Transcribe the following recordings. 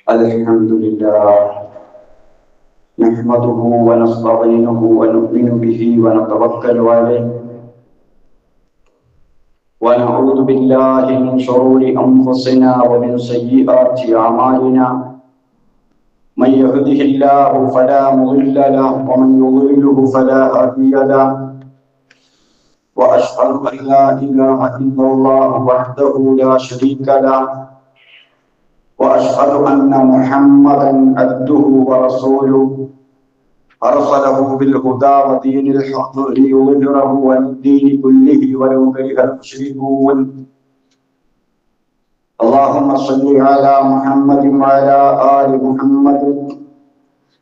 الحمد لله نحمده ونستعينه ونؤمن به ونتوكل عليه ونعوذ بالله من شرور أنفسنا ومن سيئات أعمالنا من يهده الله فلا مضل له ومن يضلله فلا هادي له وأشهد أن لا إله إلا الله وحده لا شريك له وأشهد أن محمدا عبده ورسوله أرسله بالهدى ودين الحق ليظهره على الدين كله ولو كره المشركون اللهم صل على محمد وعلى آل محمد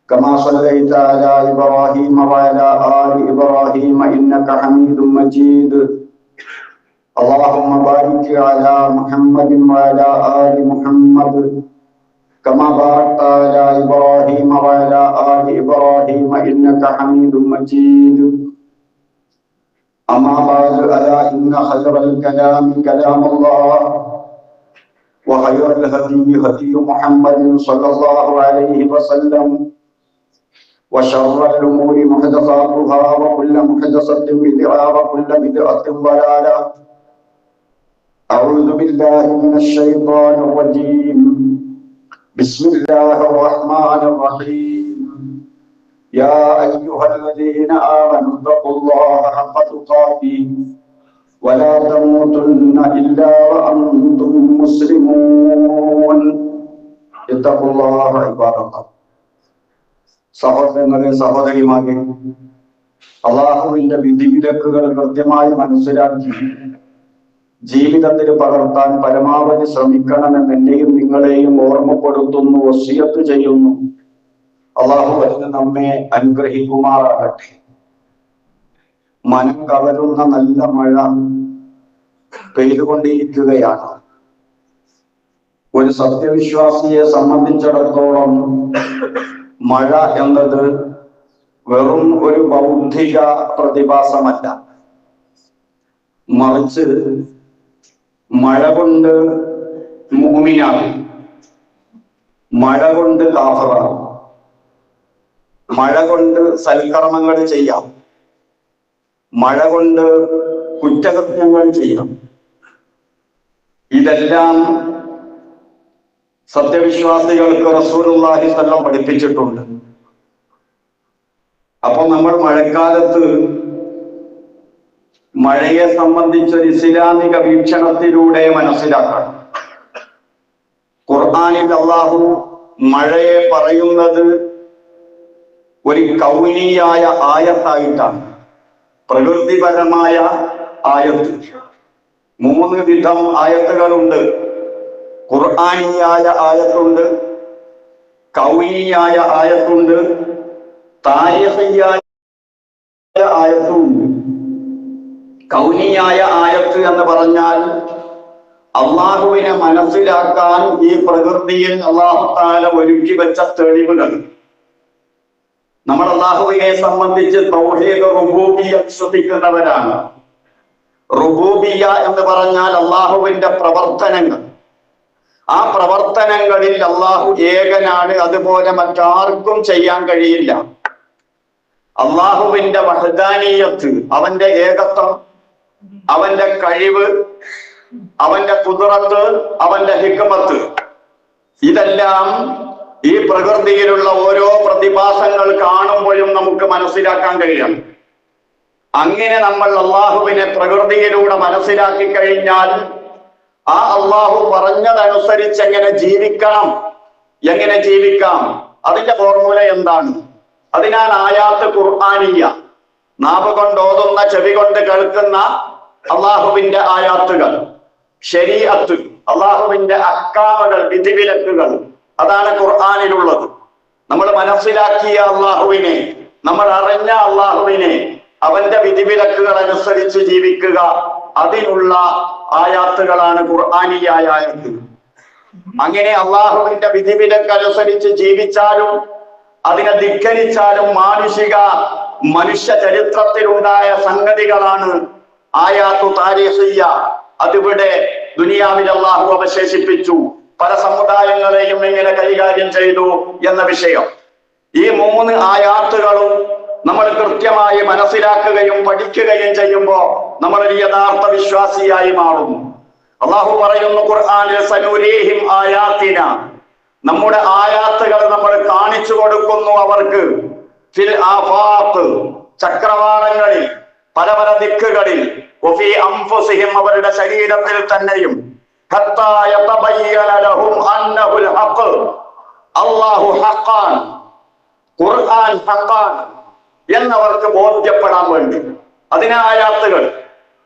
كما صليت على إبراهيم وعلى آل إبراهيم إنك حميد مجيد اللهم بارك على محمد وعلى آل محمد كما باركت على إبراهيم وعلى آل إبراهيم إنك حميد مجيد أما بعد ألا إن خير الكلام كلام الله وخير الهدي هدي محمد صلى الله عليه وسلم وشر الأمور محدثاتها وكل محدثة بدعة وكل بدعة ضلالة أعوذ بالله من الشيطان الرجيم بسم الله الرحمن الرحيم يا أيها الذين آمنوا اتقوا الله حق تقاته ولا تموتن إلا وأنتم مسلمون اتقوا الله عباد الله സഹോദരങ്ങളെ സഹോദരിമാരെ അള്ളാഹുവിന്റെ വിധിവിലക്കുകൾ കൃത്യമായി മനസ്സിലാക്കി ജീവിതത്തിൽ പകർത്താൻ പരമാവധി ശ്രമിക്കണമെന്ന് എന്നെയും നിങ്ങളെയും ഓർമ്മപ്പെടുത്തുന്നു, വസിയത്ത് ചെയ്യുന്നു. അള്ളാഹു അതിന് നമ്മെ അനുഗ്രഹിക്കുമാറാകട്ടെ. മനം കവരുന്ന നല്ല മഴ പെയ്തുകൊണ്ടിരിക്കുകയാണ്. ഒരു സത്യവിശ്വാസിയെ സംബന്ധിച്ചിടത്തോളം മഴ എന്നത് വെറും ഒരു ബൗദ്ധിക പ്രതിഭാസമല്ല, മറിച്ച് മഴ കൊണ്ട് മുഅ്മിനാകും, മഴ കൊണ്ട് കാഫിറാകും, മഴ കൊണ്ട് സൽക്കർമ്മങ്ങൾ ചെയ്യാം, മഴ കൊണ്ട് കുറ്റകൃത്യങ്ങൾ ചെയ്യാം. ഇതെല്ലാം സത്യവിശ്വാസികൾക്ക് റസൂലുള്ളാഹി സ്വല്ലല്ലാഹു പഠിപ്പിച്ചിട്ടുണ്ട്. അപ്പൊ നമ്മൾ മഴക്കാലത്ത് മഴയെ സംബന്ധിച്ചൊരു ഇസ്ലാമിക വീക്ഷണത്തിലൂടെ മനസ്സിലാക്കണം. ഖുർആനിൽ അല്ലാഹു മഴയെ പറയുന്നത് ഒരു കൗനിയായ ആയത്തായിട്ടാണ്, പ്രകൃതിപരമായ ആയത്ത്. 3 വിധം ആയത്തുകളുണ്ട്. ഖുർആനിയായ ആയത്തുണ്ട്, കൗനിയായ ആയത്തുണ്ട്, താരിഖിയായ ആയത്തുണ്ട്. കൗനിയായ ആയത്ത് എന്ന് പറഞ്ഞാൽ അള്ളാഹുവിനെ മനസ്സിലാക്കാൻ ഈ പ്രകൃതിയിൽ അല്ലാഹു തആല ഒരുക്കി വെച്ച തെളിവുകൾ. നമ്മൾ അള്ളാഹുവിനെ സംബന്ധിച്ച് തൗഹീദ് റുബൂബിയ്യ വിശ്വസിക്കുന്നവരാണ്. റുബൂബിയ്യ എന്ന് പറഞ്ഞാൽ അള്ളാഹുവിന്റെ പ്രവർത്തനങ്ങൾ. ആ പ്രവർത്തനങ്ങളിൽ അള്ളാഹു ഏകനാണ്, അതുപോലെ മറ്റാർക്കും ചെയ്യാൻ കഴിയില്ല. അള്ളാഹുവിന്റെ വഹ്ദാനിയത്ത്, അവന്റെ ഏകത്വം, അവന്റെ കഴിവ്, അവന്റെ ഖുദ്റത്ത്, അവന്റെ ഹിക്മത്ത്, ഇതെല്ലാം ഈ പ്രകൃതിയിലുള്ള ഓരോ പ്രതിഭാസങ്ങൾ കാണുമ്പോഴും നമുക്ക് മനസ്സിലാക്കാൻ കഴിയണം. അങ്ങനെ നമ്മൾ അള്ളാഹുവിനെ പ്രകൃതിയിലൂടെ മനസ്സിലാക്കി കഴിഞ്ഞാൽ ആ അള്ളാഹു പറഞ്ഞതനുസരിച്ച് എങ്ങനെ ജീവിക്കാം, അതിന്റെ ഫോർമുല എന്താണ്? അതിനാൽ ആയാത്ത് ഖുർആനിയ, നാവ് കൊണ്ട് ഓതുന്ന, ചെവി കൊണ്ട് കേൾക്കുന്ന അള്ളാഹുവിന്റെ ആയാത്തുകൾ, ശരീഅത്ത്, അള്ളാഹുവിന്റെ അഹ്കാമുകൾ, വിധിവിലക്കുകൾ, അതാണ് ഖുർആനിലുള്ളത്. നമ്മൾ മനസ്സിലാക്കിയ അള്ളാഹുവിനെ, നമ്മൾ അറിഞ്ഞ അള്ളാഹുവിനെ, അവന്റെ വിധിവിലക്കുകൾ അനുസരിച്ച് ജീവിക്കുക, അതിനുള്ള ആയാത്തുകളാണ് ഖുർആനിയായ ആയത്ത്. അങ്ങനെ അള്ളാഹുവിന്റെ വിധിവിലക്ക് അനുസരിച്ച് ജീവിച്ചാലും അതിനെ ധിക്കരിച്ചാലും മനുഷ്യ ചരിത്രത്തിലുണ്ടായ സംഗതികളാണ് ആയാത്തു താരീഖിയ്യ. അതിവിടെ ദുനിയാവിൽ അള്ളാഹു അവശേഷിപ്പിച്ചു. പല സമുദായങ്ങളെയും എങ്ങനെ കൈകാര്യം ചെയ്തു എന്ന വിഷയം. ഈ 3 ആയാത്തുകളും നമ്മൾ കൃത്യമായി മനസ്സിലാക്കുകയും പഠിക്കുകയും ചെയ്യുമ്പോൾ നമ്മൾ ഒരു യഥാർത്ഥ വിശ്വാസിയായി മാറുന്നു. അള്ളാഹു പറയുന്നു ഖുർആനിൽ, സനുരീഹിം ആയാത്തിന, നമ്മുടെ ആയാത്തുകൾ നമ്മൾ കാണിച്ചു കൊടുക്കുന്നു അവർക്ക്, ഫിൽ ആഫാഖ്, ചക്രവാളങ്ങളിൽ, പല പല ദിക്കുകളിൽ, വഫീ അൻഫുസിഹിം, അവരുടെ ശരീരത്തിൽ തന്നെയും, ഹത്താ യതബയ്യന ലഹും അന്നഹുൽ ഹഖ്, അല്ലാഹു ഹഖാൻ, ഖുർആൻ ഹഖാൻ എന്നവർക്ക് ബോധ്യപ്പെടാൻ വേണ്ടി. അതിനായാത്തുകൾ.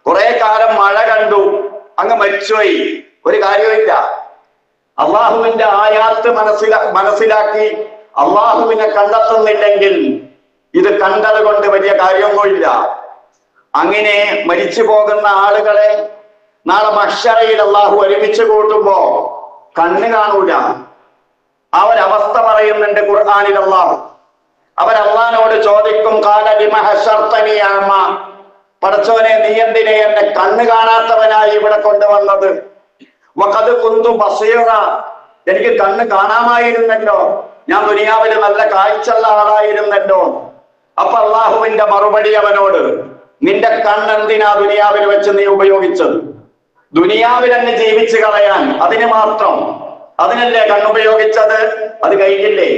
കുറെ കാലം മഴ കണ്ടു, അങ്ങ് മരിച്ചുപോയി, ഒരു കാര്യമില്ല. അള്ളാഹുവിന്റെ ആയാത്ത് മനസ്സിലാക്കി അള്ളാഹുവിനെ കണ്ടെത്തുന്നില്ലെങ്കിൽ ഇത് കണ്ടത് കൊണ്ട് വലിയ കാര്യമൊന്നുമില്ല. അങ്ങനെ മരിച്ചു പോകുന്ന ആളുകളെ നാളെ മഹ്ശറയിൽ അള്ളാഹു ഒരുമിച്ച് കൂട്ടുമ്പോ കണ്ണ് കാണൂല. അവരവസ്ഥ പറയുന്നുണ്ട് ഖുർആനിൽ അള്ളാഹു. അവരല്ലാഹുവിനോട് ചോദിക്കും, ഖാല ലിമ ഹശർതനി അഅമ, പടച്ചോനെ നീ എന്തിനെ എന്നെ കണ്ണ് കാണാത്തവനായി ഇവിടെ കൊണ്ടുവന്നത്? വഖദ് കുന്തു ബസീറ, എനിക്ക് കണ്ണ് കാണാമായിരുന്നല്ലോ, ഞാൻ ദുനിയാവിൽ നല്ല കാഴ്ചയുള്ള ആളായിരുന്നല്ലോ. അപ്പൊ അള്ളാഹുവിന്റെ മറുപടി അവനോട്, നിന്റെ കണ്ണെന്തിനാ ദുനിയാവിൽ വെച്ച് നീ ഉപയോഗിച്ചത്? ദുനിയാവിൽ അങ്ങ് ജീവിച്ചു കളയാൻ, അതിന് മാത്രം, അതിനല്ലേ കണ്ണുപയോഗിച്ചത്? അത് കഴിഞ്ഞില്ലേ?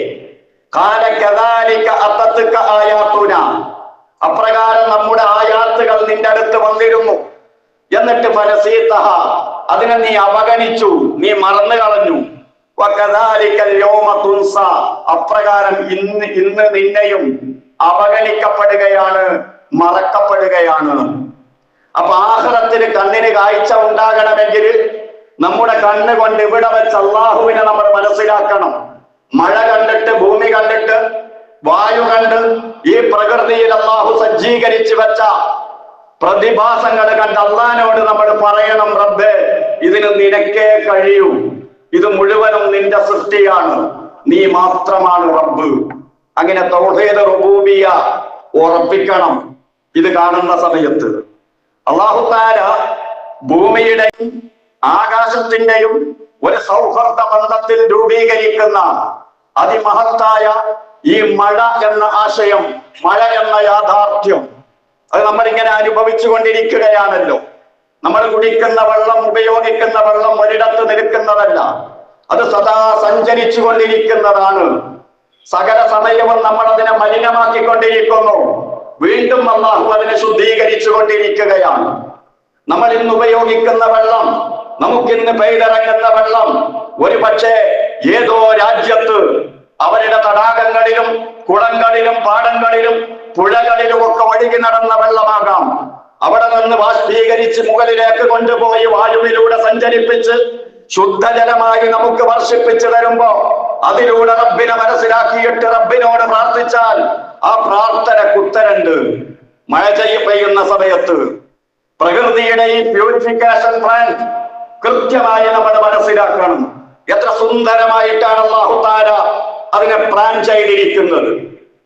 ഖാല കദാലിക അതത്ക ആയാതുന, അപ്രകാരം നമ്മുടെ ആയാത്തുകൾ നിന്റെ അടുത്ത് വന്നിരുന്നു. എന്നിട്ട് ഫനസീതഹ, അതിനെ നീ അവഗണിച്ചു, നീ മറന്നു കളഞ്ഞു. വകദാലികൽ യൗമ തുൻസ, അപ്രകാരം ഇന്ന് നിന്നെയും അവഗണിക്കപ്പെടുകയാണ്, മറക്കപ്പെടുകയാണ്. അപ്പൊ ആഖിറത്തിൽ കണ്ണിന് കാഴ്ച ഉണ്ടാകണമെങ്കിൽ നമ്മുടെ കണ്ണ് കൊണ്ട് ഇവിടെ വെച്ച് അള്ളാഹുവിനെ നമ്മൾ മനസ്സിലാക്കണം. മഴ കണ്ടിട്ട്, ഭൂമി കണ്ടിട്ട്, വായു കണ്ട്, ഈ പ്രകൃതിയിൽ അള്ളാഹു സജ്ജീകരിച്ചു വെച്ച പ്രതിഭാസങ്ങൾ കണ്ട് അള്ളാഹിനോട് നമ്മൾ പറയണം, റബ്ബേ ഇതിന് നിനക്കേ കഴിയൂ, ഇത് മുഴുവനും നിന്റെ സൃഷ്ടിയാണ്, നീ മാത്രമാണ് റബ്ബ്. അങ്ങനെ തൗഹീദ് റുബൂബിയ്യ ഉറപ്പിക്കണം. ഇത് കാണുന്ന സമയത്ത് അല്ലാഹു തആല ഭൂമിയുടെയും ആകാശത്തിന്റെയും ഒരു സൗഹൃദ ബന്ധത്തിൽ രൂപീകരിക്കുന്ന അതിമഹത്തായ ഈ മഴ എന്ന ആശയം, മഴ എന്ന യാഥാർത്ഥ്യം, അത് നമ്മളിങ്ങനെ അനുഭവിച്ചു കൊണ്ടിരിക്കുകയാണല്ലോ. നമ്മൾ കുടിക്കുന്ന വെള്ളം, ഉപയോഗിക്കുന്ന വെള്ളം ഒരിടത്ത് നിൽക്കുന്നതല്ല, അത് സദാ സഞ്ചരിച്ചു കൊണ്ടിരിക്കുന്നതാണ്. സകല സമയവും നമ്മൾ അതിനെ മലിനമാക്കിക്കൊണ്ടിരിക്കുന്നു. വീണ്ടും അല്ലാഹു അതിനെ ശുദ്ധീകരിച്ചു കൊണ്ടിരിക്കുകയാണ്. നമ്മൾ ഇന്ന് ഉപയോഗിക്കുന്ന വെള്ളം, നമുക്കിന്ന് പെയ്തിറങ്ങുന്ന വെള്ളം, ഒരു പക്ഷേ ഏതോ രാജ്യത്ത് അവരുടെ തടാകങ്ങളിലും കുളങ്ങളിലും പാടങ്ങളിലും പുഴകളിലും ഒക്കെ ഒഴുകി നടന്ന വെള്ളമാകാം. അവിടെ നിന്ന് ബാഷ്പീകരിച്ച് മുകളിലേക്ക് കൊണ്ടുപോയി വായുവിലൂടെ സഞ്ചരിപ്പിച്ച് ശുദ്ധജലമായി നമുക്ക് വർഷിപ്പിച്ചു തരുമ്പോ അതിലൂടെ റബ്ബിനെ മനസ്സിലാക്കിയിട്ട് റബ്ബിനോട് പ്രാർത്ഥിച്ചാൽ ആ പ്രാർത്ഥനക്ക് ഉത്തരണ്ട്. മഴ പെയ്യുന്ന സമയത്ത് പ്രകൃതിയുടെ ഈ പ്യൂരിഫിക്കേഷൻ പ്ലാന്റ് കൃത്യമായി നമ്മൾ മനസ്സിലാക്കണം. എത്ര സുന്ദരമായിട്ടാണ് അല്ലാഹു തആല അതിനെ പ്ലാൻ ചെയ്തിരിക്കുന്നത്.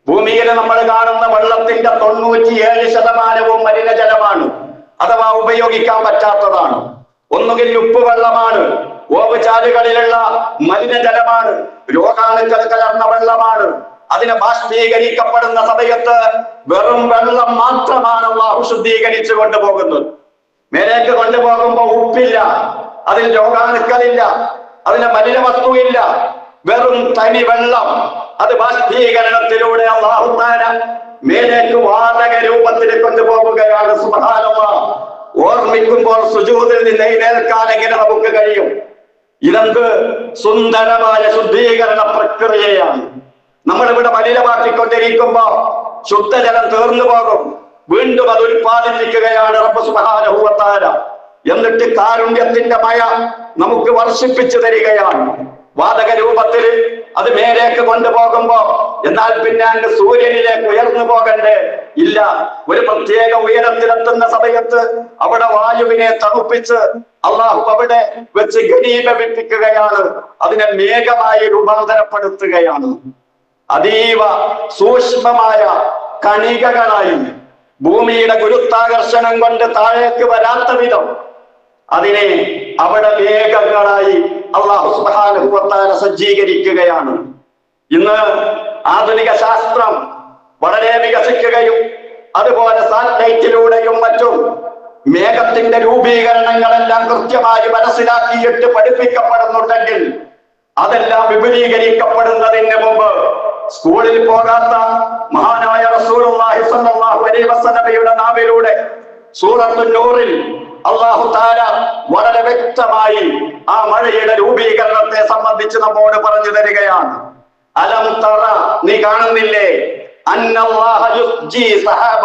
ഭൂമിയിൽ നമ്മൾ കാണുന്ന വെള്ളത്തിന്റെ 97% മലിനജലമാണ്, അഥവാ ഉപയോഗിക്കാൻ പറ്റാത്തതാണ്. ഒന്നുകിൽ ഉപ്പുവെള്ളമാണ്, ഓവുചാലുകളിലുള്ള മലിനജലമാണ്, രോഗാണുക്കൾ കലർന്ന വെള്ളമാണ്. അതിനെ ബാഷ്പീകരിക്കപ്പെടുന്ന സമയത്ത് വെറും വെള്ളം മാത്രമാണ് അല്ലാഹു ശുദ്ധീകരിച്ചു കൊണ്ടുപോകുന്നത്. മേലേക്ക് കൊണ്ടുപോകുമ്പോ ഉപ്പില്ല, അതിൽ രോഗാണുക്കളില്ല, അതിന് മലിന വസ്തുവില്ല, വെറും തനി വെള്ളം. അത് ബാഷ്പീകരണത്തിലൂടെ അല്ലാഹു തആല മേലേക്ക് വാതക രൂപത്തിൽ കൊണ്ടുപോകുകയാണ്. സുബ്ഹാനല്ലാഹ്. ഓർമ്മിക്കുമ്പോൾ സുജൂദിൽ നിന്ന് എഴുന്നേൽക്കാൻ എങ്ങനെ നമുക്ക് കഴിയും? ഇതെന്ത് സുന്ദരമായ ശുദ്ധീകരണ പ്രക്രിയയാണ്. നമ്മളിവിടെ മലിനമാക്കിക്കൊണ്ടിരിക്കുമ്പോ ശുദ്ധജലം തീർന്നു പോകും, വീണ്ടും അത് ഉൽപ്പാദിപ്പിക്കുകയാണ് റബ്ബ് സുബ്ഹാനഹു വ തആല. എന്നിട്ട് കാരുണ്യത്തിന്റെ മഴ നമുക്ക് വർഷിപ്പിച്ചു തരികയാണ് വാതക രൂപത്തിൽ. അത് മേലേക്ക് കൊണ്ടുപോകുമ്പോ എന്നാൽ പിന്നെ അങ്ങ് സൂര്യനിലേക്ക് ഉയർന്നു പോകണ്ടേ? ഇല്ല. ഒരു പ്രത്യേക ഉയരത്തിലെത്തുന്ന സമയത്ത് അവിടെ വായുവിനെ തണുപ്പിച്ച് അള്ളാഹു അവിടെ വെച്ച് ഘനീഭവിപ്പിക്കുകയാണ്, അതിനെ മേഘമായി രൂപാന്തരപ്പെടുത്തുകയാണ്. അതീവ സൂക്ഷ്മമായ കണികകളായി ഭൂമിയുടെ ഗുരുത്വാകർഷണം കൊണ്ട് താഴേക്ക് വരാത്ത വിധം അതിനെ അവിടെ മേഘങ്ങളായി അല്ലാഹു സുബ്ഹാനഹു വ തആല സജ്ജീകരിക്കുകയാണ്. ഇന്ന് ആധുനിക ശാസ്ത്രം വളരെ വികസിക്കുകയും അതുപോലെ സാറ്റലൈറ്റിലൂടെയും മറ്റും മേഘത്തിന്റെ രൂപീകരണങ്ങളെല്ലാം കൃത്യമായി മനസ്സിലാക്കിയിട്ട് പഠിപ്പിക്കപ്പെടുന്നുണ്ടെങ്കിൽ അതെല്ലാം വിപുലീകരിക്കപ്പെടുന്നതിന് മുമ്പ് സ്കൂളിൽ പോകാത്ത മഹാനായ റസൂലുള്ളാഹി സ്വല്ലല്ലാഹു അലൈഹി വസല്ലമയുടെ നാവിലൂടെ സൂറത്തുൻ നൂറിൽ അല്ലാഹു തആല വളരെ വ്യക്തമായി ആ മഴയുടെ രൂപീകരണത്തെ സംബന്ധിച്ച് നമ്മോട് പറഞ്ഞു തരികയാണ്. അലം തറ, നീ കാണുന്നില്ലേ, അന്നല്ലാഹ യുസ്ജി സഹാബ,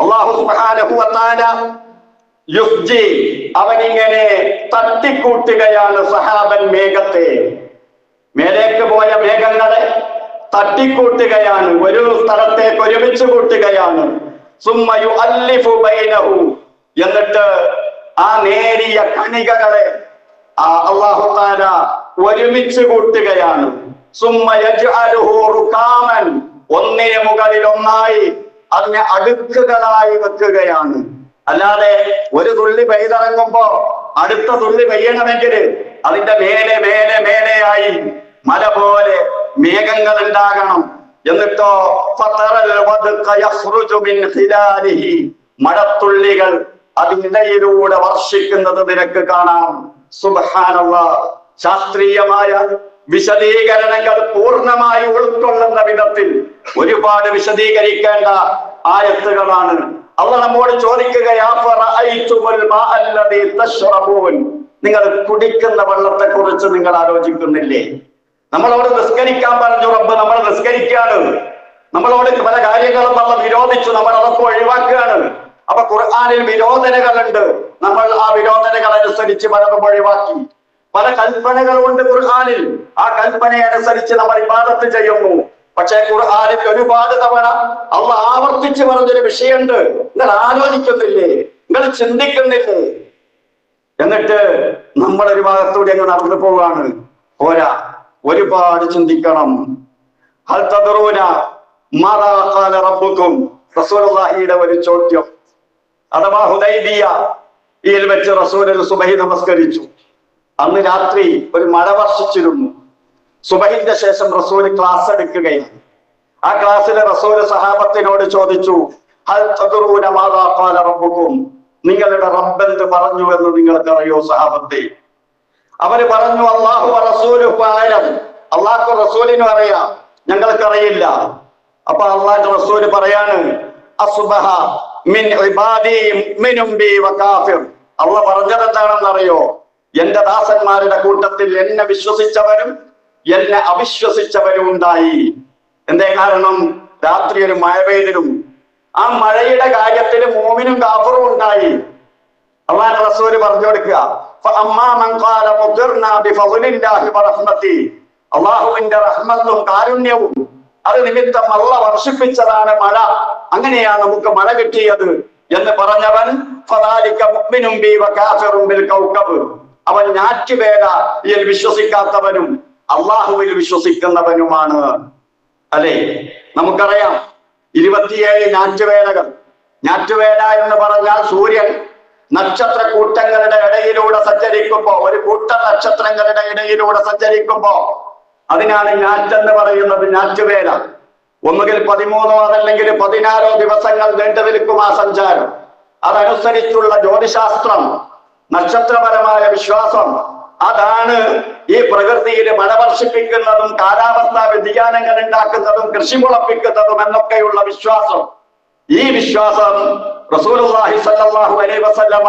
അല്ലാഹു സുബ്ഹാനഹു വ തആല യുസ്ജി, അവനിങ്ങനെ തട്ടിക്കൂട്ടുകയാണ് സഹാബൻ, മേഘത്തെ, മേലേക്ക് പോയ മേഘങ്ങളെ തട്ടിക്കൂട്ടുകയാണ്, ഒരു സ്ഥലത്തേക്ക് ഒരുമിച്ച് കൂട്ടുകയാണ്. സുമ്മ യുഅല്ലിഫു ബൈനഹു, എന്നിട്ട് ആ നേരിയ കണികകളെ അല്ലാഹു തആല ഒരുമിച്ച് കൂട്ടുകയാണ്. സുമ്മ യജ്അലുഹു റുകാമൻ, ഒന്നിന് മുകളിൽ ഒന്നായി അതിനെ അടുക്കുകളായി വെക്കുകയാണ്. അല്ലാതെ ഒരു തുള്ളി പെയ്തിറങ്ങുമ്പോ അടുത്ത തുള്ളി പെയ്യണമെങ്കിൽ അതിന്റെ മേലെ മേലെ മേലെയായി മല പോലെ മേഘങ്ങൾ ഉണ്ടാകണം. എന്നിട്ടോ മഴത്തുള്ളികൾ അതിനിടയിലൂടെ വർഷിക്കുന്നത് നിനക്ക് കാണാം. സുബ്ഹാനല്ലാഹ്. ശാസ്ത്രീയമായ വിശദീകരണങ്ങൾ പൂർണ്ണമായി ഉൾക്കൊള്ളുന്ന വിധത്തിൽ ഒരുപാട് വിശദീകരിക്കേണ്ട ആയത്തുകളാണ്. അള്ളാഹ് നമ്മോട് ചോദിക്കുകയാ, നിങ്ങൾ കുടിക്കുന്ന വെള്ളത്തെ കുറിച്ച് നിങ്ങൾ ആലോചിക്കുന്നില്ലേ? നമ്മളോട് നിസ്കരിക്കാൻ പറഞ്ഞു റബ്ബ്, നമ്മൾ നിസ്കരിക്കുകയാണ്. നമ്മളോട് പല കാര്യങ്ങളും നമ്മൾ വിരോധിച്ചു, നമ്മൾ അതൊക്കെ ഒഴിവാക്കുകയാണ്. അപ്പൊ ഖുർആനിൽ വിരോധനകളുണ്ട്, നമ്മൾ ആ വിരോധനകൾ അനുസരിച്ച് പലതും ഒഴിവാക്കി. പല കൽപ്പനകളുണ്ട് ഖുർആനിൽ, ആ കൽപ്പനയനുസരിച്ച് നമ്മൾ ഇബാദത്ത് ചെയ്യുന്നു. പക്ഷേ ഖുർആനിൽ ഒരുപാട് തവണ അള്ളാഹ് ആവർത്തിച്ച് പറഞ്ഞൊരു വിഷയമുണ്ട്, നിങ്ങൾ ആലോചിക്കുന്നില്ലേ, നിങ്ങൾ ചിന്തിക്കുന്നില്ലേ? എന്നിട്ട് നമ്മൾ ഒരു ഭാഗത്തൂടെ അങ്ങ് നടന്നു പോവാണ്. പോരാ, ഒരുപാട് ചിന്തിക്കണം. ഹൽ തദറൂന മാദാ ഖാല റബ്ബുക്കും, റസൂലുള്ളാഹിയുടെ ഒരു ചോദ്യം. അഥവാ ഹുദൈബിയയിൽ വെച്ച് റസൂൽ സുബഹി നമസ്കരിച്ചു. അന്ന് രാത്രി ഒരു മഴ വർഷിച്ചിരുന്നു. സുബഹിന്റെ ശേഷം റസൂൽ ക്ലാസ് എടുക്കുകയാണ്. ആ ക്ലാസ്സിൽ റസൂൽ സഹാബത്തിനോട് ചോദിച്ചു, ഹൽ തദറൂന മാദാ ഖാല റബ്ബുക്കും, നിങ്ങളുടെ റബ്ബ് എന്ത് പറഞ്ഞു എന്ന് നിങ്ങൾക്കറിയോ സഹാബത്തെ? അവര് പറഞ്ഞു, അല്ലാഹു വ റസൂലുഹു അഅലം, അല്ലാഹു റസൂലിനും അറിയാം, ഞങ്ങൾക്കറിയില്ല. അപ്പൊ അല്ലാഹു റസൂൽ പറയാണ്, അസ്ബഹ മിൻ ഇബാദി മുഅ്മിനും ബി വ കാഫിർ. അല്ലാഹ് പറഞ്ഞത് എന്താണെന്ന് അറിയോ? എന്റെ ദാസന്മാരുടെ കൂട്ടത്തിൽ എന്നെ വിശ്വസിച്ചവരും എന്നെ അവിശ്വസിച്ചവരും ഉണ്ടായി. എന്തേ കാരണം? രാത്രി ഒരു മഴ പെയ്തിരും, ആ മഴയുടെ കാര്യത്തിൽ മോമിനും കാഫറും ഉണ്ടായി. അല്ലാഹു റസൂൽ പറഞ്ഞു കൊടുക്കുക, അള്ളാഹുവിന്റെ റഹ്മത്തും കാരുണ്യവും അത് നിമിത്തം അല്ലാഹ് വർഷിപ്പിച്ചതാണ് മഴ, അങ്ങനെയാണ് നമുക്ക് മഴ കിട്ടിയത് എന്ന് പറഞ്ഞവൻ അവൻ ഞാറ്റുവേലയിൽ വിശ്വസിക്കാത്തവനും അള്ളാഹുവിൽ വിശ്വസിക്കുന്നവനുമാണ്. അല്ലെ, നമുക്കറിയാം 27 ഞാറ്റുവേലകൾ. ഞാറ്റുവേല എന്ന് പറഞ്ഞാൽ സൂര്യൻ നക്ഷത്ര കൂട്ടങ്ങളുടെ ഇടയിലൂടെ സഞ്ചരിക്കുമ്പോ, ഒരു കൂട്ടം നക്ഷത്രങ്ങളുടെ ഇടയിലൂടെ സഞ്ചരിക്കുമ്പോ അതിനാണ് ഞാറ്റെന്ന് പറയുന്നത്, ഞാറ്റുവേല. ഒന്നുകിൽ 13 അതല്ലെങ്കിൽ 16 ദിവസങ്ങൾ നീണ്ടു നിൽക്കും ആ സഞ്ചാരം. അതനുസരിച്ചുള്ള ജ്യോതിശാസ്ത്രം, നക്ഷത്രപരമായ വിശ്വാസം, അതാണ് ഈ പ്രകൃതിയിൽ മഴ വർഷിപ്പിക്കുന്നതും കാലാവസ്ഥാ വ്യതിയാനങ്ങൾ ഉണ്ടാക്കുന്നതും കൃഷി മുളപ്പിക്കുന്നതും എന്നൊക്കെയുള്ള വിശ്വാസം. ഈ വിശ്വാസം റസൂലുള്ളാഹി സ്വല്ലല്ലാഹു അലൈഹി വസല്ലമ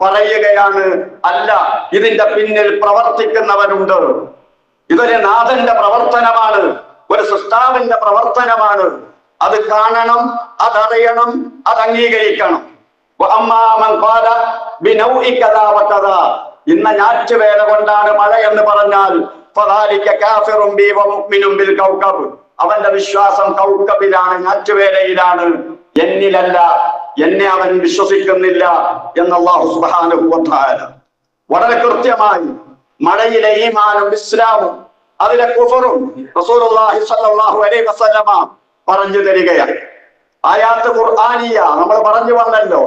പറയുകയാണ്, അല്ല, ഇതിന്റെ പിന്നിൽ പ്രവർത്തിക്കുന്നവരുണ്ട്. ഇതൊരു നാഥന്റെ പ്രവർത്തനമാണ്, ഒരു സൃഷ്ടാവിന്റെ പ്രവർത്തനമാണ്. അത് കാണണം, അതറിയണം, അത് അംഗീകരിക്കണം. ഇന്ന ഞാറ്റുവേല കൊണ്ടാണ് മഴ എന്ന് പറഞ്ഞാൽ അവന്റെ വിശ്വാസം കൗക്കബിലാണ്, ഞാറ്റുവേലയിലാണ്, എന്നിലല്ല, എന്നെ അവൻ വിശ്വസിക്കുന്നില്ല എന്ന് അല്ലാഹു സുബ്ഹാനഹു വ തആല വളരെ കൃത്യമായി മഴയിലെ ഈമാനും ഇസ്ലാമും അതിലെ കുഫറും റസൂലുള്ളാഹി സ്വല്ലല്ലാഹു അലൈഹി വസല്ലമ പറഞ്ഞു തരികയാണ്. ആയാത്ത് ഖുർആനിയ നമ്മൾ പറഞ്ഞു വന്നല്ലോ.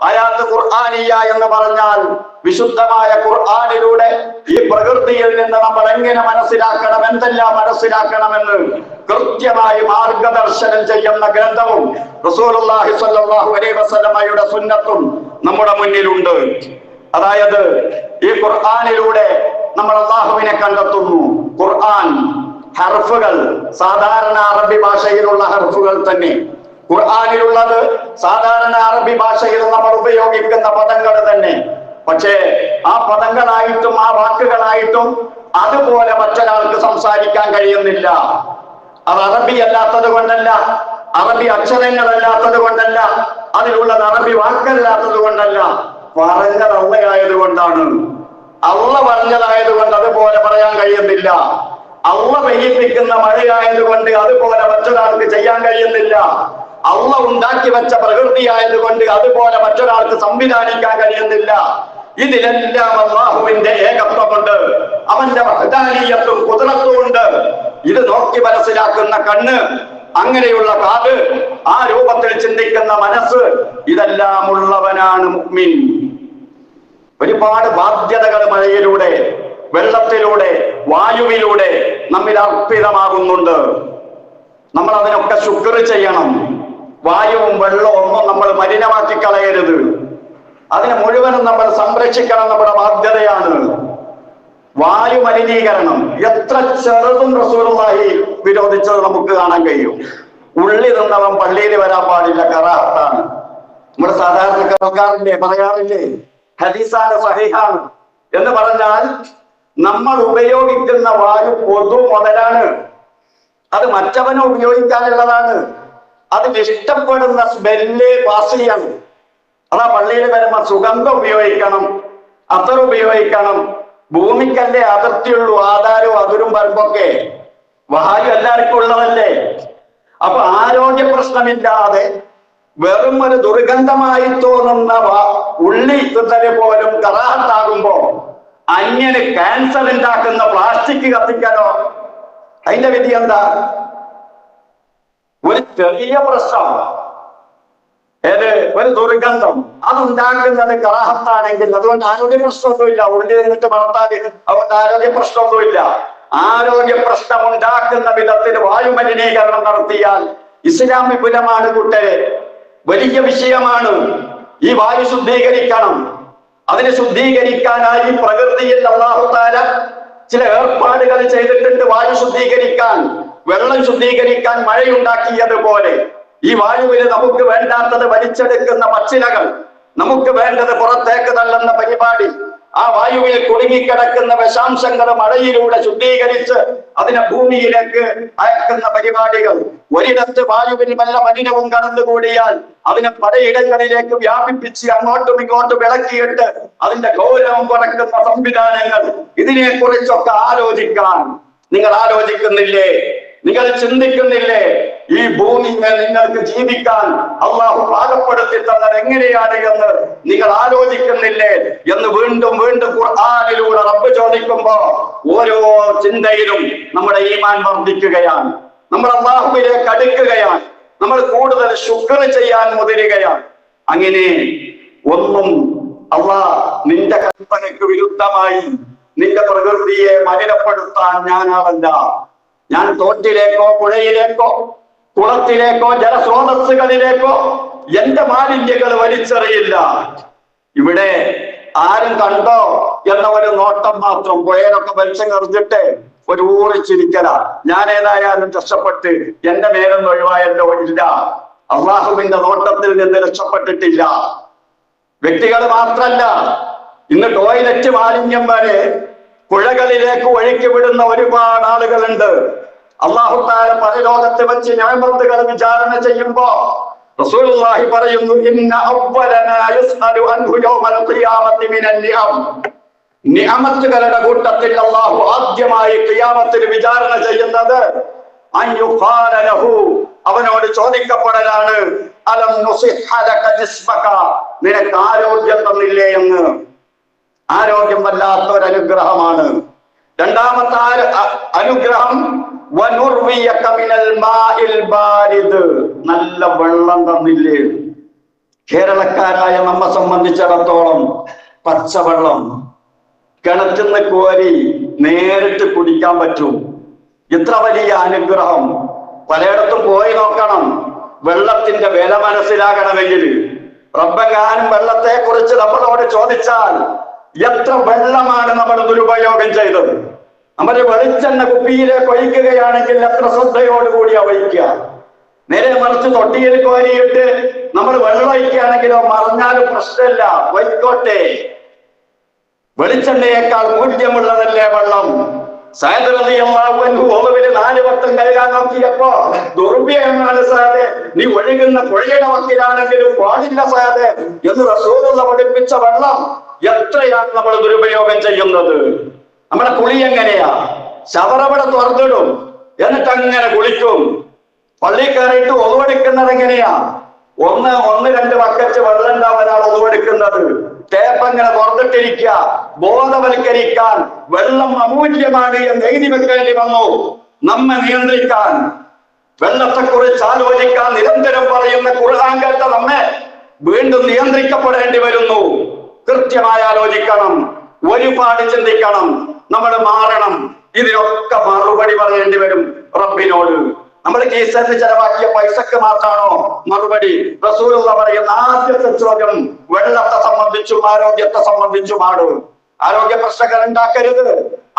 ആയാത്ത് ഖുർആനിയ എന്ന് പറഞ്ഞാൽ വിശുദ്ധമായ ഖുർആനിലൂടെ ഈ പ്രകൃതിയിൽ നിന്ന് നമ്മൾ എങ്ങനെ മനസ്സിലാക്കണം, എന്തെല്ലാം മനസ്സിലാക്കണമെന്ന് കൃത്യമായി മാർഗദർശനം ചെയ്യുന്ന ഗ്രന്ഥവും റസൂലുള്ളാഹി സ്വല്ലല്ലാഹു അലൈഹി വസല്ലമയുടെ സുന്നത്തും നമ്മുടെ മുന്നിലുണ്ട്. അതായത് ഈ ഖുർആനിലൂടെ നമ്മൾ അല്ലാഹുവിനെ കണ്ടെത്തുന്നു. ഖുർആൻ ഹർഫുകൾ സാധാരണ അറബി ഭാഷയിലുള്ള ഹർഫുകൾ തന്നെ. ഖുർആനിലുള്ളത് സാധാരണ അറബി ഭാഷയിൽ നമ്മൾ ഉപയോഗിക്കുന്ന പദങ്ങൾ തന്നെ. പക്ഷേ ആ പദങ്ങളായിട്ടും ആ വാക്കുകളായിട്ടും അതുപോലെ മറ്റൊരാൾക്ക് സംസാരിക്കാൻ കഴിയുന്നില്ല. അത് അറബി അല്ലാത്തത് കൊണ്ടല്ല, അറബി അക്ഷരങ്ങളല്ലാത്തത് കൊണ്ടല്ല, അതിലുള്ളത് അറബി വാക്കല്ലാത്തത് കൊണ്ടല്ല, പറഞ്ഞത് അള്ളയായത് കൊണ്ടാണ്. അള്ള പറഞ്ഞതായതുകൊണ്ട് അതുപോലെ പറയാൻ കഴിയുന്നില്ല. അള്ള പെയ്യിപ്പിക്കുന്ന മഴയായതുകൊണ്ട് അതുപോലെ മറ്റൊരാൾക്ക് ചെയ്യാൻ കഴിയുന്നില്ല. അള്ള ഉണ്ടാക്കി വെച്ച പ്രകൃതി ആയതുകൊണ്ട് അതുപോലെ മറ്റൊരാൾക്ക് സംവിധാനിക്കാൻ കഴിയുന്നില്ല. ഇതിലെല്ലാം അല്ലാഹുവിന്റെ ഏകത്വമുണ്ട്, അവന്റെ വഹ്ദാനിയത്തും ഖുദ്റത്തും ഉണ്ട്. ഇത് നോക്കി മനസ്സിലാക്കുന്ന കണ്ണ്, അങ്ങനെയുള്ള കാത്, ആ രൂപത്തിൽ ചിന്തിക്കുന്ന മനസ്സ്, ഇതെല്ലാം ഉള്ളവനാണ് മുഅ്മിൻ. ഒരുപാട് ബാധ്യതകൾ മഴയിലൂടെ, വെള്ളത്തിലൂടെ, വായുവിലൂടെ നമ്മിൽ അർപ്പിതമാകുന്നുണ്ട്. നമ്മൾ അതിനൊക്കെ ശുക്ർ ചെയ്യണം. വായുവും വെള്ളവും ഒന്നും നമ്മൾ മലിനമാക്കി കളയരുത്. അതിനെ മുഴുവനും നമ്മൾ സംരക്ഷിക്കണം, നമ്മുടെ ബാധ്യതയാണ്. വായു മലിനീകരണം എത്ര ചെറുതും റസൂലുള്ളാഹി വിരോധിച്ചത് നമുക്ക് കാണാൻ കഴിയും. ഉള്ളി തിന്നവൻ പള്ളിയിൽ വരാൻ പാടില്ല, കറാഹത്താണ്. നമ്മുടെ സാധാരണ കേൾക്കാറില്ലേ, പറയാറില്ലേ, ഹദീസാണ്, സഹീഹാണ് എന്ന് പറഞ്ഞാൽ നമ്മൾ ഉപയോഗിക്കുന്ന വായു പൊതു മുതലാണ്. അത് മറ്റവന് ഉപയോഗിക്കാനുള്ളതാണ്. അതിന് ഇഷ്ടപ്പെടുന്ന സ്മെല്ല് പാസ് ചെയ്യണം. അതാ പള്ളിയിൽ വരുമ്പോൾ സുഗന്ധം ഉപയോഗിക്കണം, അത്തർ ഉപയോഗിക്കണം. ഭൂമിക്കല്ലേ അതിർത്തിയുള്ളൂ, ആധാരവും അതിരും വരുമ്പൊക്കെ. വായു എല്ലാവർക്കും ഉള്ളതല്ലേ. അപ്പൊ ആരോഗ്യ പ്രശ്നമില്ലാതെ വെറും ഒരു ദുർഗന്ധമായി തോന്നുന്ന ഉള്ളി തിന്നല് പോലും കറാഹത്താകുമ്പോ അന്യന് ക്യാൻസർ ഉണ്ടാക്കുന്ന പ്ലാസ്റ്റിക് കത്തിക്കാനോ അതിന്റെ വിധി എന്താ? ഒരു ചെറിയ പ്രശ്നം, ഒരു ദുർഗന്ധം, അതുണ്ടാക്കുന്നത് കറാഹത്താണെങ്കിൽ അതുകൊണ്ട് ആരോഗ്യ പ്രശ്നമൊന്നുമില്ല. ഉള്ളിൽ നിന്നിട്ട് വളർത്താൻ അതുകൊണ്ട് ആരോഗ്യ പ്രശ്നമൊന്നുമില്ല. ആരോഗ്യ പ്രശ്നം ഉണ്ടാക്കുന്ന വിധത്തിൽ വായു മലിനീകരണം നടത്തിയാൽ ഇസ്ലാം വിപുലമാണ് കൂട്ടരെ, വലിയ വിഷയമാണ്. ഈ വായു ശുദ്ധീകരിക്കണം. അതിനെ ശുദ്ധീകരിക്കാനായി പ്രകൃതിയിൽ അല്ലാഹു തആല ചില ഏർപ്പാടുകൾ ചെയ്തിട്ടുണ്ട്. വായു ശുദ്ധീകരിക്കാൻ, വെള്ളം ശുദ്ധീകരിക്കാൻ മഴയുണ്ടാക്കിയതുപോലെ ഈ വായുവിൽ നമുക്ക് വേണ്ടാത്തത് വലിച്ചെടുക്കുന്ന പച്ചിലകൾ, നമുക്ക് വേണ്ടത് പുറത്തേക്ക് തള്ളുന്ന പരിപാടി, ആ വായുവിൽ കുടുങ്ങിക്കിടക്കുന്ന വിഷാംശങ്ങൾ മഴയിലൂടെ ശുദ്ധീകരിച്ച് അതിനെ ഭൂമിയിലേക്ക് അയക്കുന്ന പരിപാടികൾ. ഒരിടത്ത് വായുവിൽ വല്ല മലിനവും കടന്നുകൂടിയാൽ അതിനെ പലയിടങ്ങളിലേക്ക് വ്യാപിപ്പിച്ച് അങ്ങോട്ടും ഇങ്ങോട്ടും വിളക്കിയിട്ട് അതിന്റെ ഗൗരവം കുറയ്ക്കുന്ന സംവിധാനങ്ങൾ, ഇതിനെ കുറിച്ചൊക്കെ ആലോചിക്കാൻ നിങ്ങൾ ആലോചിക്കുന്നില്ലേ? നിങ്ങൾ ചിന്തിക്കുന്നില്ലേ? ഈ ഭൂമിയിൽ നിങ്ങൾക്ക് ജീവിക്കാൻ അള്ളാഹു പാകപ്പെടുത്തി തന്നത് എങ്ങനെയാണ് എന്ന് നിങ്ങൾ ആലോചിക്കുന്നില്ലേ എന്ന് വീണ്ടും വീണ്ടും ഖുർആനിലൂടെ റബ്ബ് ചോദിക്കുമ്പോ ഓരോ ചിന്തയിലും നമ്മുടെ ഈമാൻ വർദ്ധിക്കുകയാണ്, നമ്മൾ അള്ളാഹുവിലേക്ക് അടുക്കുകയാണ്, നമ്മൾ കൂടുതൽ ശുക്ർ ചെയ്യാൻ മുതിരുകയാണ്. അങ്ങനെ ഒന്നും അള്ളാഹ് നിന്റെ കൽപ്പനയ്ക്ക് വിരുദ്ധമായി നിന്റെ പ്രകൃതിയെ മലിനപ്പെടുത്താൻ ഞാനാവല്ല. ഞാൻ തോട്ടിലേക്കോ പുഴയിലേക്കോ കുളത്തിലേക്കോ ജലസ്രോതസ്സുകളിലേക്കോ എന്റെ മാലിന്യങ്ങൾ വലിച്ചെറിയില്ല. ഇവിടെ ആരും കണ്ടോ എന്ന ഒരു നോട്ടം മാത്രം, പുഴയിലൊക്കെ വലിച്ചെറിഞ്ഞിട്ട് ഒരു ഊറിച്ചിരിക്കല, ഞാൻ ഏതായാലും രക്ഷപ്പെട്ട് എന്റെ മേലൊന്നും ഒഴിവായല്ലോ. ഇല്ല, അള്ളാഹുവിന്റെ നോട്ടത്തിൽ നിന്ന് രക്ഷപ്പെട്ടിട്ടില്ല. വ്യക്തികൾ മാത്രല്ല, ഇന്ന് ടോയ്ലറ്റ് മാലിന്യം വരെ പുഴകളിലേക്ക് ഒഴുക്കി വിടുന്ന ഒരുപാട് ആളുകളുണ്ട്. അല്ലാഹു തആല പരലോകത്ത് വെച്ച് നിഅമത്തുകൾ വിചാരണ ചെയ്യുമ്പോ റസൂലുള്ളാഹി പറയുന്നു, ഇന്ന അവ്വലനാ യുസ്അലു അൻഹു യൗമൽ ഖിയാമത്തി മിനൻ നിഅം. നിഅമത്തുകളുടെ കൂട്ടത്തിൽ അല്ലാഹു ആദ്യമായി ഖിയാമത്തിൽ വിചാരണ ചെയ്യുന്നത് അൻ യുഖാല ലഹു, അവനോട് ചോദിക്കപ്പെടലാണ്, അലം നുസിഹ ലക ജിസ്മക, നിനക്ക് ആരോഗ്യം തന്നില്ലേ എന്ന്. ആരോഗ്യം വല്ലാത്ത ഒരു അനുഗ്രഹമാണ്. രണ്ടാമത്തെ അനുഗ്രഹം വനുർവിയക മിനൽ മാഇൽ ബാരിദ്, നല്ല വെള്ളം തന്നില്ലേ. കേരളക്കാരായ നമ്മെ സംബന്ധിച്ചിടത്തോളം പച്ചവെള്ളം കിണറ്റിന്ന് കോരി നേരിട്ട് കുടിക്കാൻ പറ്റും. ഇത്ര വലിയ അനുഗ്രഹം പലയിടത്തും പോയി നോക്കണം. വെള്ളത്തിന്റെ വില മനസ്സിലാകണമെങ്കിൽ റബ്ബെങ്ങാനും വെള്ളത്തെ കുറിച്ച് നമ്മളോട് ചോദിച്ചാൽ എത്ര വെള്ളമാണ് നമ്മൾ ദുരുപയോഗം ചെയ്തത്. നമ്മൾ വെളിച്ചെണ്ണ കുപ്പിയിലേക്ക് ഒഴിക്കുകയാണെങ്കിൽ എത്ര ശ്രദ്ധയോടുകൂടിയാ ഒഴിക്കുക. നേരെ മറിച്ച് തൊട്ടിയിൽ കോരിയിട്ട് നമ്മൾ വെള്ളം ഒഴിക്കുകയാണെങ്കിലോ മറിഞ്ഞാലും പ്രശ്നമില്ല, ഒഴിക്കോട്ടെ. വെളിച്ചെണ്ണയേക്കാൾ മൂല്യമുള്ളതല്ലേ വെള്ളം. സയ്യിദ് റളിയല്ലാഹു അൻഹു ഓവലിൽ 4 വട്ടം കഴുകാൻ നോക്കിയപ്പോ ദുർവ്യയമാണ് സാദേ, നീ ഒഴുകുന്ന പുഴയുടെ വക്കിലാണെങ്കിലും പാടില്ല സാദേ എന്ന് റസൂലുള്ള പഠിപ്പിച്ച വെള്ളം എത്രയാണ് നമ്മൾ ദുരുപയോഗം ചെയ്യുന്നത്. നമ്മുടെ കുളി എങ്ങനെയാ? ശവറവിടെ തുറന്നിടും, എന്നിട്ട് അങ്ങനെ കുളിക്കും. പള്ളി കയറിയിട്ട് ഒതുവെടുക്കുന്നത് എങ്ങനെയാ? ഒന്ന് 2 ബക്കറ്റ് വെള്ളം ഉണ്ടാവും ഒരാൾ ഒതുവെടുക്കുന്നത്. ടേപ്പ് അങ്ങനെ തുറന്നിട്ടിരിക്കുക. ബോധവൽക്കരിക്കാൻ വെള്ളം അമൂല്യമാണ് എന്ന് എഴുതി വെക്കേണ്ടി വന്നു. നമ്മെ നിയന്ത്രിക്കാൻ, വെള്ളത്തെക്കുറിച്ച് ആലോചിക്കാൻ നിരന്തരം പറയുന്ന ഖുർആൻ കേട്ട നമ്മെ വീണ്ടും നിയന്ത്രിക്കപ്പെടേണ്ടി വരുന്നു. കൃത്യമായി ആലോചിക്കണം, ഒരുപാട് ചിന്തിക്കണം, നമ്മൾ മാറണം. ഇതിനൊക്കെ മറുപടി പറയേണ്ടി വരും റബ്ബിനോട്. നമ്മൾ കേസെന്ന് ചെലവാക്കിയ പൈസക്ക് മാത്രമാണോ മറുപടി? റസൂലുള്ള പറയുന്ന ആദ്യത്തെ ചോദ്യം വെള്ളത്തെ സംബന്ധിച്ചും ആരോഗ്യത്തെ സംബന്ധിച്ചുമാണ്. ആരോഗ്യ പ്രശ്നങ്ങൾ ഉണ്ടാക്കരുത്,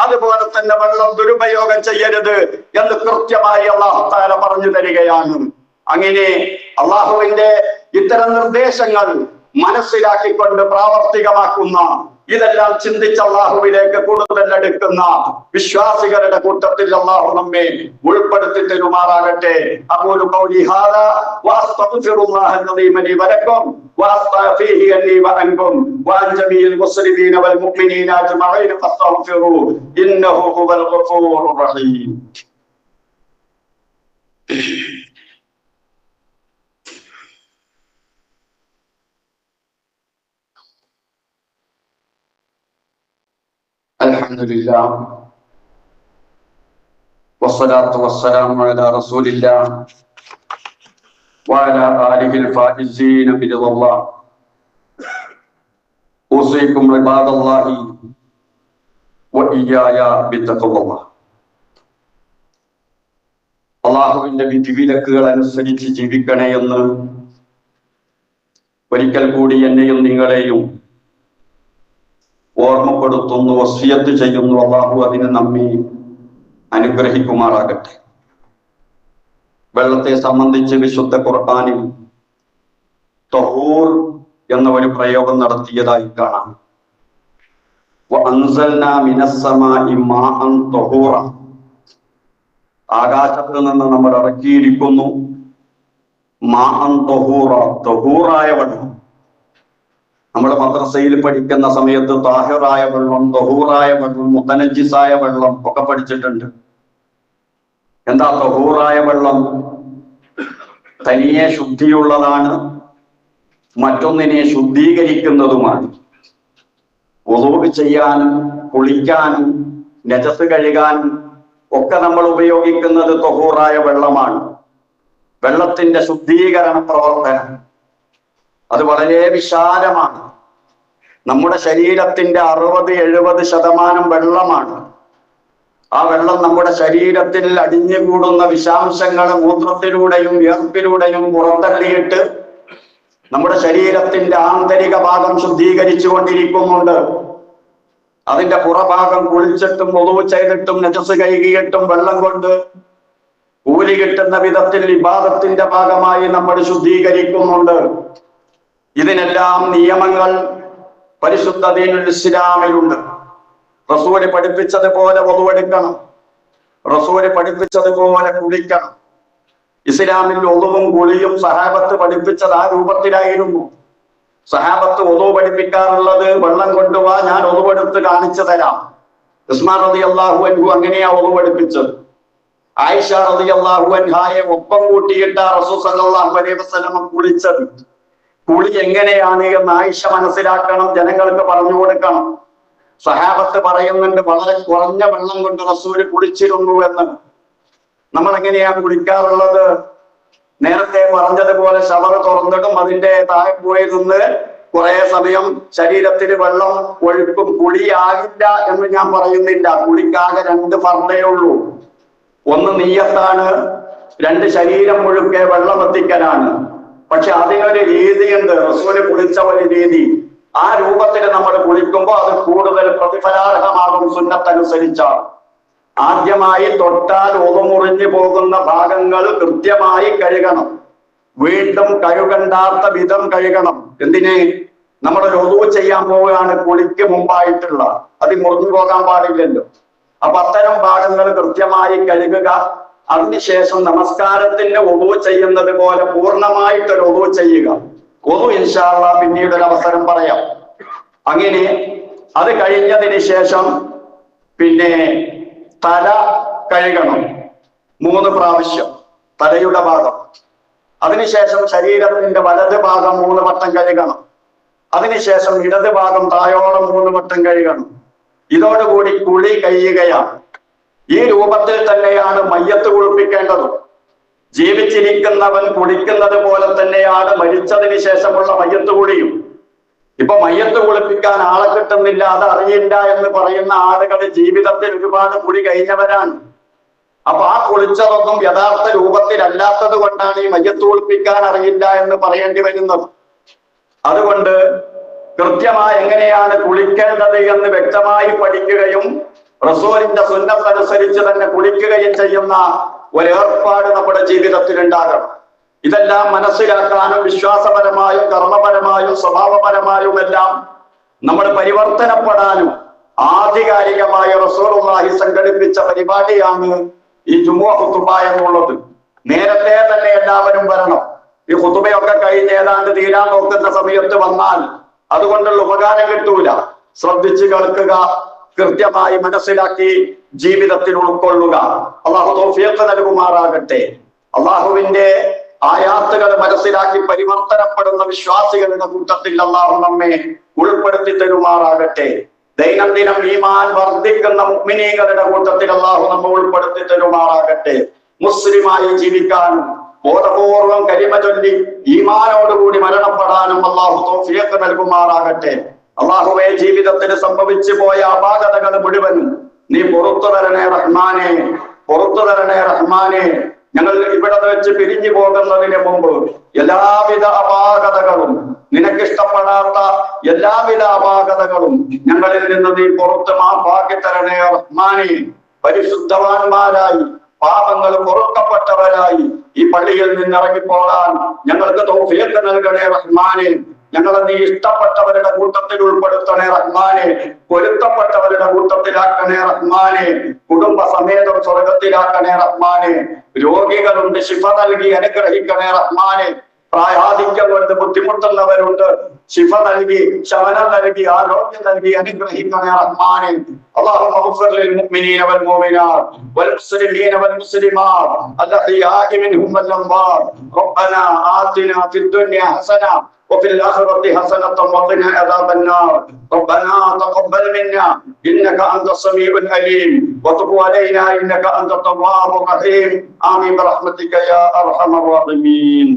അതുപോലെ തന്നെ വെള്ളം ദുരുപയോഗം ചെയ്യരുത് എന്ന് കൃത്യമായി അല്ലാഹു തആല പറഞ്ഞു തരികയാണ്. അങ്ങനെ അള്ളാഹുവിന്റെ ഇത്തരം നിർദ്ദേശങ്ങൾ മനസ്സിലാക്കിക്കൊണ്ട് പ്രാവർത്തികമാക്കുന്ന, ഇതെല്ലാം ചിന്തിച്ച് അള്ളാഹുവിലേക്ക് കൂടുതൽ അടുക്കുന്ന വിശ്വാസികളുടെ കൂട്ടത്തിൽ അള്ളാഹു നമ്മെ ഉൾപ്പെടുത്തി തരുമാറാകട്ടെ. അഖൂലു ഖൗലി ഹാദാ വഅസ്തഗ്ഫിറുല്ലാഹ അൽ-അദീമ ലി വലക്കും വഅസ്തഗ്ഫിഹി ലി വഅൻകും വഅൻ ജമീഇൽ മുസ്ലിമീന വൽ മുഅ്മിനീന അജ്മഈന ഫസ്തഗ്ഫിറൂ ഇന്നഹു ഹുവൽ ഗഫൂറുർ റഹീം. അൽഹംദുലില്ലാ വസ്സലാത്തു വസ്സലാമു അലാ റസൂലില്ലാ വഅലാ ആലിഹിൽ ഫായിസീന ബിറിദല്ലാഹ്. ഊസീകും ഇബാദല്ലാഹി വഇയ്യായ ബിത്തഖ്വല്ലാഹ്. അല്ലാഹുവിന്റെ വിധിവിലക്കുകൾ അനുസരിച്ച് ജീവിക്കണേ എന്ന് ഒരിക്കൽ കൂടി എന്നെയും നിങ്ങളെയും ഓർമ്മപ്പെടുത്തുന്നു, വസിയത്ത് ചെയ്യുന്നു. അല്ലാഹു അതിന് നമ്മെ അനുഗ്രഹിക്കുമാറാകട്ടെ. വെള്ളത്തെ സംബന്ധിച്ച് വിശുദ്ധ ഖുർആനിൽ തഹൂർ എന്ന ഒരു പ്രയോഗം നടത്തിയതായി കാണാം. വഅൻസൽനാ മിനസ്സമാഇ മാഅൻ തഹൂറ. ആകാശത്ത് നിന്ന് നമ്മൾ ഇറക്കിയിരിക്കുന്നു മാഅൻ തഹൂറ, തഹൂറായ വെള്ളം. നമ്മൾ മദ്രസയിൽ പഠിക്കുന്ന സമയത്ത് താഹിറായ വെള്ളം, തഹൂറായ വെള്ളം, മുതനജ്ജിസായ വെള്ളം ഒക്കെ പഠിച്ചിട്ടുണ്ട്. എന്താ തഹൂറായ വെള്ളം? തനിയെ ശുദ്ധിയുള്ളതാണ്, മറ്റൊന്നിനെ ശുദ്ധീകരിക്കുന്നതുമാണ്. വുളൂ ചെയ്യാനും കുളിക്കാനും നജസ് കഴുകാനും ഒക്കെ നമ്മൾ ഉപയോഗിക്കുന്നത് തഹൂറായ വെള്ളമാണ്. വെള്ളത്തിന്റെ ശുദ്ധീകരണ പ്രവർത്തനം അത് വളരെ വിശാലമാണ്. നമ്മുടെ ശരീരത്തിന്റെ 60-70% വെള്ളമാണ്. ആ വെള്ളം നമ്മുടെ ശരീരത്തിൽ അടിഞ്ഞുകൂടുന്ന വിഷാംശങ്ങളെ മൂത്രത്തിലൂടെയും വിയർപ്പിലൂടെയും പുറന്തള്ളിയിട്ട് നമ്മുടെ ശരീരത്തിന്റെ ആന്തരിക ഭാഗം ശുദ്ധീകരിച്ചു കൊണ്ടിരിക്കുന്നുണ്ട്. അതിന്റെ പുറഭാഗം കുളിച്ചിട്ടും വുളൂ ചെയ്തിട്ടും നജസ് കഴുകിയിട്ടും വെള്ളം കൊണ്ട് കൂലി കിട്ടുന്ന വിധത്തിൽ ഇബാദത്തിന്റെ ഭാഗമായി നമ്മൾ ശുദ്ധീകരിക്കുന്നുണ്ട്. ഇതിനെല്ലാം നിയമങ്ങൾ പരിശുദ്ധ ദീനുൽ ഇസ്ലാമിലുണ്ട്. റസൂല് പഠിപ്പിച്ചതുപോലെ വുളൂവെടുക്കണം, റസൂല് പഠിപ്പിച്ചതുപോലെ കുളിക്കണം. ഇസ്ലാമിൽ വുളൂവും കുളിയും സഹാബത്ത് പഠിപ്പിച്ചത് ആ രൂപത്തിലായിരുന്നു. സഹാബത്ത് വുളൂ പഠിപ്പിക്കാറുള്ളത് വെള്ളം കൊണ്ടുവാ, ഞാൻ വുളൂവെടുത്ത് കാണിച്ചു തരാം. ഉസ്മാൻ റളിയല്ലാഹു അൻഹു അങ്ങനെയാ വുളൂ പഠിപ്പിച്ചത്. ആയിഷ റളിയല്ലാഹു അൻഹായെ ഒപ്പം കൂട്ടിയിട്ടാ റസൂൽ സല്ലല്ലാഹു അലൈഹി വസല്ലം കുളിച്ചത്. കുളി എങ്ങനെയാണ് എന്ന് ആയിഷ മനസ്സിലാക്കണം, ജനങ്ങൾക്ക് പറഞ്ഞു കൊടുക്കണം. സഹാബത്ത് പറയുന്നുണ്ട് വളരെ കുറഞ്ഞ വെള്ളം കൊണ്ട് റസൂല് കുളിച്ചിരുന്നു എന്ന്. നമ്മൾ എങ്ങനെയാ കുളിക്കാറുള്ളത്? നേരത്തെ പറഞ്ഞതുപോലെ ഷവർ തുറന്നിടും, അതിന്റെ താഴെ പോയി നിന്ന് കുറെ സമയം ശരീരത്തിന് വെള്ളം ഒഴുക്കും. കുളിയാകില്ല എന്ന് ഞാൻ പറയുന്നില്ല. കുളിക്കാകെ 2 ഫർളേ ഉള്ളൂ. ഒന്ന് നീയത്താണ്, 2 ശരീരം മുഴുക്കെ വെള്ളം എത്തിക്കലാണ്. പക്ഷെ അതിനൊരു രീതിയുണ്ട്, റസൂല് കുളിച്ച ഒരു രീതി. ആ രൂപത്തിൽ നമ്മൾ കുളിക്കുമ്പോൾ അത് കൂടുതൽ പ്രതിഫലാർഹമാകും സുന്നത്തനുസരിച്ചാണ്. ആദ്യമായി തൊട്ടാൽ മുറിഞ്ഞു പോകുന്ന ഭാഗങ്ങൾ കൃത്യമായി കഴുകണം. വീണ്ടും കഴുകണ്ടാത്ത വിധം കഴുകണം. എന്തിന്? നമ്മൾ ഒതു ചെയ്യാൻ പോവുകയാണ്, കുളിക്ക് മുമ്പായിട്ടുള്ള. അത് മുറിഞ്ഞു പോകാൻ പാടില്ലല്ലോ. അപ്പൊ അത്തരം ഭാഗങ്ങൾ കൃത്യമായി കഴുകുക. അതിനുശേഷം നമസ്കാരത്തിന് ഒതു ചെയ്യുന്നത് പോലെ പൂർണ്ണമായിട്ടൊരു ഒതു ചെയ്യുക. ഒതു ഇൻഷാ അല്ലാഹ് പിന്നീട് ഒരു അവസരം പറയാം. അങ്ങനെ അത് കഴിഞ്ഞതിന് ശേഷം പിന്നെ തല കഴുകണം 3 പ്രാവശ്യം, തലയുടെ ഭാഗം. അതിനുശേഷം ശരീരത്തിന്റെ വലത് ഭാഗം 3 വട്ടം കഴുകണം. അതിനുശേഷം ഇടത് ഭാഗം തായോളം 3 വട്ടം കഴുകണം. ഇതോടുകൂടി കുളി കഴിയുകയാണ്. ഈ രൂപത്തിൽ തന്നെയാണ് മയ്യത്ത് കുളിപ്പിക്കേണ്ടത്. ജീവിച്ചിരിക്കുന്നവൻ കുളിക്കുന്നത് പോലെ തന്നെയാണ് മരിച്ചതിന് ശേഷമുള്ള മയ്യത്ത് കുളിയും. ഇപ്പൊ മയ്യത്ത് കുളിപ്പിക്കാൻ ആളെ കിട്ടുന്നില്ല, അത് അറിയില്ല എന്ന് പറയുന്ന ആളുകൾ ജീവിതത്തിൽ ഒരുപാട് കുളി കഴിഞ്ഞവരാണ്. അപ്പൊ ആ കുളിച്ചതൊന്നും യഥാർത്ഥ രൂപത്തിലല്ലാത്തത് കൊണ്ടാണ് ഈ മയ്യത്ത് കുളിപ്പിക്കാൻ അറിയില്ല എന്ന് പറയേണ്ടി വരുന്നത്. അതുകൊണ്ട് കൃത്യമായി എങ്ങനെയാണ് കുളിക്കേണ്ടത് എന്ന് വ്യക്തമായി പഠിക്കുകയും റസൂലിന്റെ സുന്നത്തനുസരിച്ച് തന്നെ കുളിക്കുകയും ചെയ്യുന്ന ഒരേർപ്പാട് നമ്മുടെ ജീവിതത്തിൽ ഉണ്ടാകണം. ഇതെല്ലാം മനസ്സിലാക്കാനും വിശ്വാസപരമായും കർമ്മപരമായും സ്വഭാവപരമായും എല്ലാം നമ്മൾ പരിവർത്തനപ്പെടാനും ആധികാരികമായ റസൂലുള്ളാഹി സംഘടിപ്പിച്ച പരിപാടിയാണ് ഈ ജുമുഅ ഖുതുബ എന്നുള്ളത്. നേരത്തെ തന്നെ എല്ലാവരും വരണം. ഈ ഖുതുബയൊക്കെ കഴിഞ്ഞ് ഏതാണ്ട് തീരാൻ നോക്കുന്ന സമയത്ത് വന്നാൽ അതുകൊണ്ടുള്ള ഉപകാരം കിട്ടൂല. ശ്രദ്ധിച്ച് കേൾക്കുക, കൃത്യമായി മനസ്സിലാക്കി ജീവിതത്തിൽ ഉൾക്കൊള്ളുക. അള്ളാഹു തൗഫീഖ് നൽകുമാറാകട്ടെ. അള്ളാഹുവിന്റെ ആയാത്തുകൾ മനസ്സിലാക്കി പരിവർത്തനപ്പെടുന്ന വിശ്വാസികളുടെ കൂട്ടത്തിൽ അള്ളാഹു നമ്മെ ഉൾപ്പെടുത്തി തരുമാറാകട്ടെ. ദൈനംദിനം ഈമാൻ വർദ്ധിക്കുന്ന മുഅ്മിനീങ്ങളുടെ കൂട്ടത്തിൽ അള്ളാഹു നമ്മെ ഉൾപ്പെടുത്തി തരുമാറാകട്ടെ. മുസ്ലിമായി ജീവിക്കാനും ബോധപൂർവം കലിമ ചൊല്ലി ഈമാനോടുകൂടി മരണപ്പെടാനും അള്ളാഹു തൗഫീഖ് നൽകുമാറാകട്ടെ. അള്ളാഹുവേ, ജീവിതത്തിൽ സംഭവിച്ചു പോയ അപാകതകൾ മുഴുവനും നീ പുറത്തു തരണേ റഹ്മാനെ, പുറത്തു തരണേ റഹ്മാനെ. ഞങ്ങൾ ഇവിടെ വെച്ച് പിരിഞ്ഞു പോകുന്നതിന് മുമ്പ് എല്ലാവിധ അപാകതകളും, നിനക്കിഷ്ടപ്പെടാത്ത എല്ലാവിധ അപാകതകളും ഞങ്ങളിൽ നിന്ന് നീ പുറത്ത് മാപ്പാക്കി തരണേ റഹ്മാനെ. പരിശുദ്ധവാന്മാരായി പാപങ്ങൾ പൊറുക്കപ്പെട്ടവരായി ഈ പള്ളിയിൽ നിന്ന് ഇറങ്ങിപ്പോകാൻ ഞങ്ങൾക്ക് തൗഫീഖ് നൽകണേ റഹ്മാനെ. ഞങ്ങളെ നീ ഇഷ്ടപ്പെട്ടവരുടെ കൂട്ടത്തിൽ ഉൾപ്പെടുത്തണേ റഹ്മാനെ. പൊരുത്തപ്പെട്ടവരുടെ കൂട്ടത്തിലാക്കണേ റഹ്മാനെ. കുടുംബ സമേതം സ്വർഗത്തിലാക്കണേ റഹ്മാനെ. രോഗികളുണ്ട്, ശിഫ നൽകി അനുഗ്രഹിക്കണേ റഹ്മാനെ. പ്രായാധിക്യം കൊണ്ട് ബുദ്ധിമുട്ടുന്നവരുണ്ട്, ശിഫ നൽകി ശമനം നൽകി ആരോഗ്യം നൽകി അനുഗ്രഹിക്കണേ റഹ്മാനെ. اللهم اغفر للمؤمنين والمؤمنات والمسلمين والمسلمات الأحياء منهم والأموات. ربنا آتنا في الدنيا حسنة وفي الآخرة حسنة وقنا عذاب النار. ربنا تقبل منا إنك أنت السميع العليم وتب علينا إنك أنت التواب الرحيم. آمين برحمتك يا أرحم الراحمين.